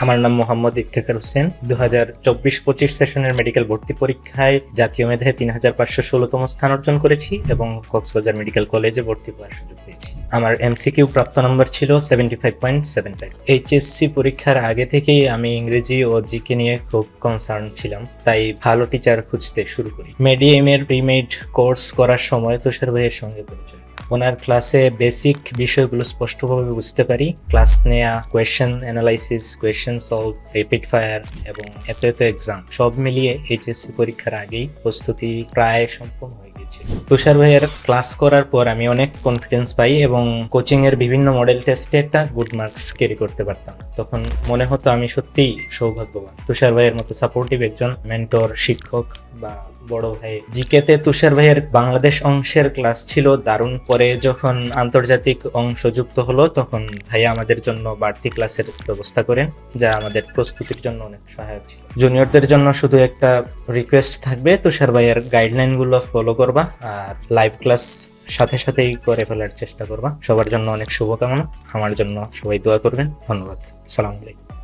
আমার নাম মোহাম্মদ ইফতেখার হোসেন। 2024-25 সেশনের মেডিকেল ভর্তি পরীক্ষায় জাতীয় মেধায় 3516তম স্থান অর্জন করেছি এবং কক্সবাজার মেডিকেল কলেজে ভর্তি হওয়ার সুযোগ পেয়েছি। আমার এমসিকিউ প্রাপ্ত নম্বর ছিল 75.75। এইচএসসি পরীক্ষার আগে থেকেই আমি ইংরেজি ও জিকে নিয়ে খুব কনসার্ন ছিলাম, তাই ভালো টিচার খুঁজতে শুরু করি। মেডিএম এর প্রিমেড কোর্স করার সময় তুষার ভাইয়ের সঙ্গে পরিচয়। ওনার ক্লাসে বেসিক বিষয়গুলো স্পষ্টভাবে বুঝতে পারি। ক্লাস নেয়া, question analysis, question solve, repeat fire এবং এত এক্সাম সব মিলিয়ে এইচএসসি পরীক্ষার আগেই প্রস্তুতি প্রায় সম্পূর্ণ হয়ে গেছিল। তুষার ভাইয়ের ক্লাস করার পর আমি অনেক কনফিডেন্স পাই এবং কোচিং এর বিভিন্ন মডেল টেস্টে একটা গুড মার্কস ক্যারি করতে পারতাম। তখন মনে হতো আমি সত্যিই সৌভাগ্যবান। তুষার ভাইয়ের মতো সাপোর্টিভ একজন মেন্টর, শিক্ষক বা বড় ভাই। জিকেতে তুষার ভাইয়ের বাংলাদেশ অংশের ক্লাস ছিল দারুণ। পরে যখন আন্তর্জাতিক অংশ যুক্ত হলো তখন ভাইয়া আমাদের জন্য বাড়তি ক্লাসের ব্যবস্থা করেন, যা আমাদের প্রস্তুতির জন্য অনেক সহায়ক ছিল। জুনিয়রদের জন্য শুধু একটা রিকোয়েস্ট থাকবে, তুষার ভাইয়ের গাইডলাইন গুলো ফলো করবা আর লাইভ ক্লাস সাথে সাথেই করে ফেলার চেষ্টা করবা। সবার জন্য অনেক শুভকামনা, আমার জন্য সবাই দোয়া করবেন। ধন্যবাদ। আসসালামু আলাইকুম।